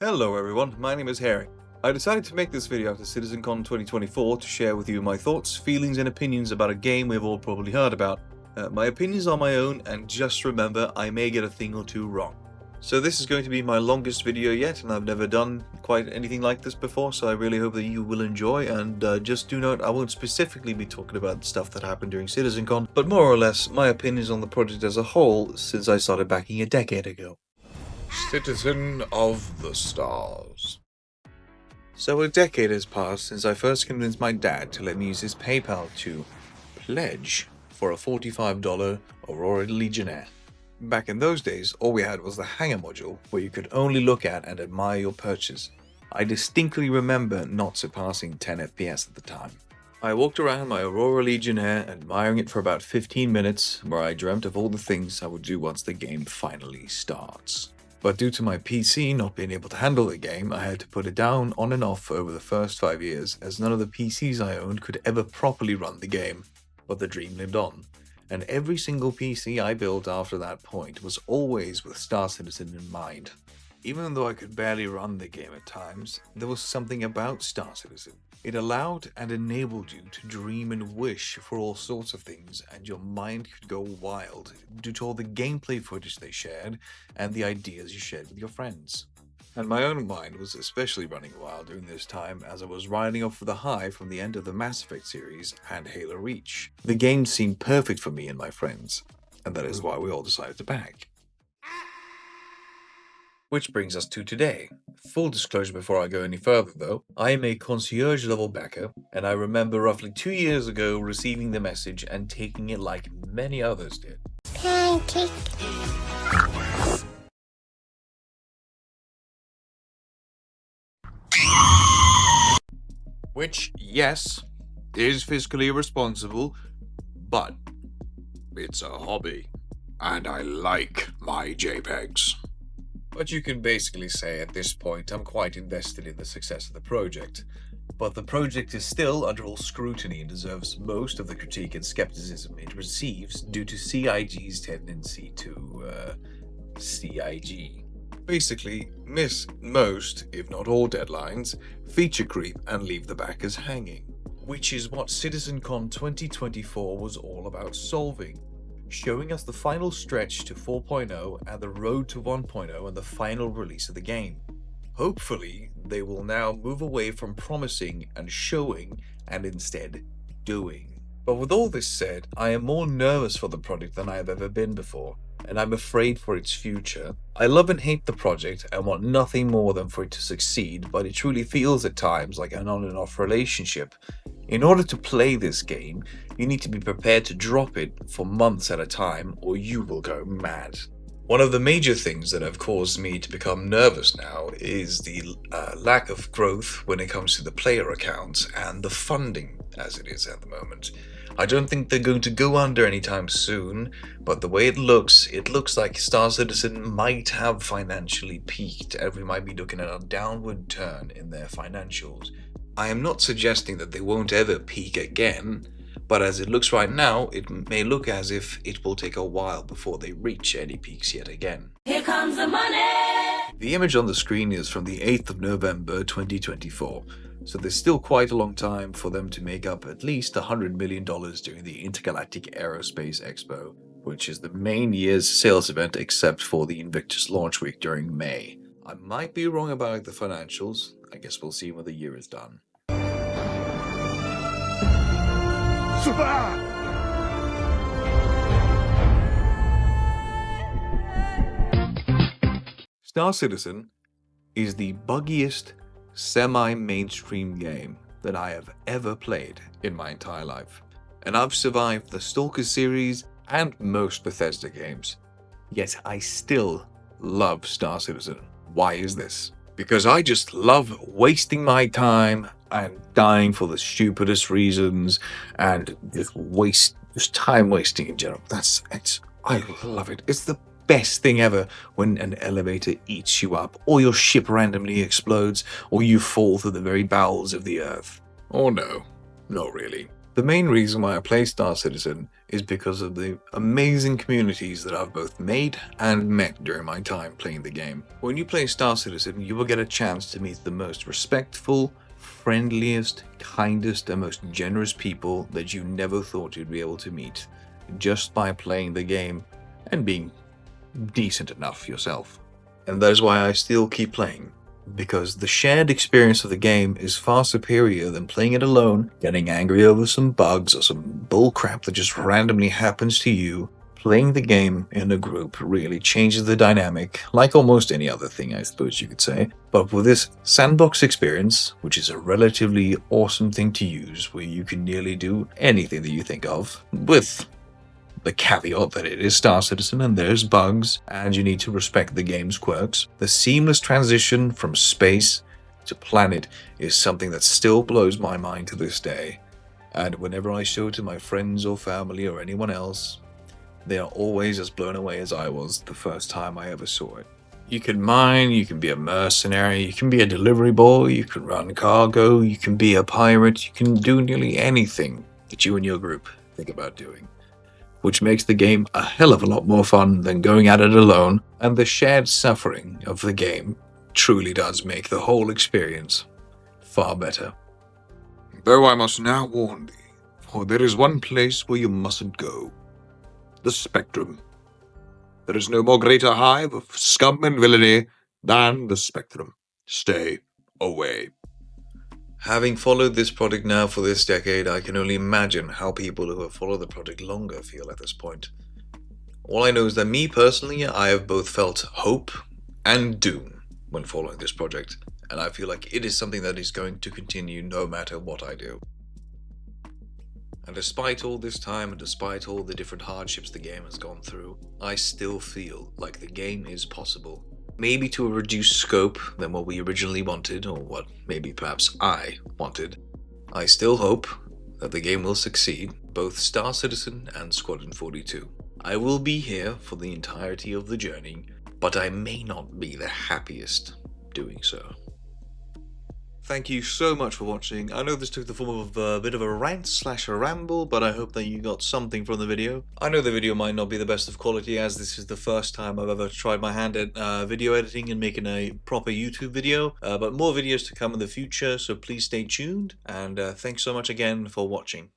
Hello everyone, my name is Harry. I decided to make this video after CitizenCon 2024 to share with you my thoughts, feelings and opinions about a game we've all probably heard about. My opinions are my own, and just remember, I may get a thing or two wrong. So this is going to be my longest video yet, and I've never done quite anything like this before, so I really hope that you will enjoy, and just do note, I won't specifically be talking about stuff that happened during CitizenCon, but more or less my opinions on the project as a whole since I started backing a decade ago. Citizen of the Stars. So a decade has passed since I first convinced my dad to let me use his PayPal to pledge for a $45 Aurora Legionnaire. Back in those days, all we had was the hangar module, where you could only look at and admire your purchase. I distinctly remember not surpassing 10 FPS at the time. I walked around my Aurora Legionnaire, admiring it for about 15 minutes, where I dreamt of all the things I would do once the game finally starts. But due to my PC not being able to handle the game, I had to put it down on and off over the first 5 years, as none of the PCs I owned could ever properly run the game. But the dream lived on, and every single PC I built after that point was always with Star Citizen in mind. Even though I could barely run the game at times, there was something about Star Citizen. It allowed and enabled you to dream and wish for all sorts of things, and your mind could go wild due to all the gameplay footage they shared and the ideas you shared with your friends. And my own mind was especially running wild during this time, as I was riding off with a high from the end of the Mass Effect series and Halo Reach. The game seemed perfect for me and my friends, and that is why we all decided to back. Which brings us to today. Full disclosure before I go any further though, I am a concierge level backer, and I remember roughly 2 years ago receiving the message and taking it like many others did. Pancake. Which, yes, is fiscally responsible, but it's a hobby, and I like my JPEGs. But you can basically say at this point I'm quite invested in the success of the project. But the project is still under all scrutiny and deserves most of the critique and skepticism it receives due to CIG's tendency to, CIG. Basically, miss most, if not all deadlines, feature creep and leave the backers hanging. Which is what CitizenCon 2024 was all about solving. Showing us the final stretch to 4.0 and the road to 1.0 and the final release of the game. Hopefully, they will now move away from promising and showing and instead doing. But with all this said, I am more nervous for the project than I have ever been before, and I'm afraid for its future. I love and hate the project and want nothing more than for it to succeed, but it truly feels at times like an on and off relationship. In order to play this game, you need to be prepared to drop it for months at a time, or you will go mad. One of the major things that have caused me to become nervous now is the lack of growth when it comes to the player accounts and the funding as it is at the moment. I don't think they're going to go under anytime soon, but the way it looks like Star Citizen might have financially peaked, and we might be looking at a downward turn in their financials. I am not suggesting that they won't ever peak again, but as it looks right now, it may look as if it will take a while before they reach any peaks yet again. Here comes the money. The image on the screen is from the 8th of November 2024, so there's still quite a long time for them to make up at least $100 million during the Intergalactic Aerospace Expo, which is the main year's sales event except for the Invictus launch week during May. I might be wrong about the financials. I guess we'll see when the year is done. Star Citizen is the buggiest semi-mainstream game that I have ever played in my entire life. And I've survived the Stalker series and most Bethesda games. Yet I still love Star Citizen. Why is this? Because I just love wasting my time and dying for the stupidest reasons and just time wasting in general. I love it. It's the best thing ever when an elevator eats you up, or your ship randomly explodes, or you fall through the very bowels of the earth. Or no, not really. The main reason why I play Star Citizen is because of the amazing communities that I've both made and met during my time playing the game. When you play Star Citizen, you will get a chance to meet the most respectful, friendliest, kindest, and most generous people that you never thought you'd be able to meet just by playing the game and being decent enough yourself. And that is why I still keep playing, because the shared experience of the game is far superior than playing it alone, getting angry over some bugs or some bullcrap that just randomly happens to you. Playing the game in a group really changes the dynamic, like almost any other thing, I suppose you could say. But with this sandbox experience, which is a relatively awesome thing to use, where you can nearly do anything that you think of, with the caveat that it is Star Citizen and there's bugs, and you need to respect the game's quirks. The seamless transition from space to planet is something that still blows my mind to this day. And whenever I show it to my friends or family or anyone else, they are always as blown away as I was the first time I ever saw it. You can mine, you can be a mercenary, you can be a delivery boy, you can run cargo, you can be a pirate, you can do nearly anything that you and your group think about doing, which makes the game a hell of a lot more fun than going at it alone, and the shared suffering of the game truly does make the whole experience far better. Though I must now warn thee, for there is one place where you mustn't go. The Spectrum. There is no more greater hive of scum and villainy than the Spectrum. Stay away. Having followed this project now for this decade, I can only imagine how people who have followed the project longer feel at this point. All I know is that me personally, I have both felt hope and doom when following this project, and I feel like it is something that is going to continue no matter what I do. And despite all this time and despite all the different hardships the game has gone through, I still feel like the game is possible. Maybe to a reduced scope than what we originally wanted, or what maybe perhaps I wanted. I still hope that the game will succeed, both Star Citizen and Squadron 42. I will be here for the entirety of the journey, but I may not be the happiest doing so. Thank you so much for watching. I know this took the form of a bit of a rant/ramble, but I hope that you got something from the video. I know the video might not be the best of quality, as this is the first time I've ever tried my hand at video editing and making a proper YouTube video, but more videos to come in the future, so please stay tuned, and thanks so much again for watching.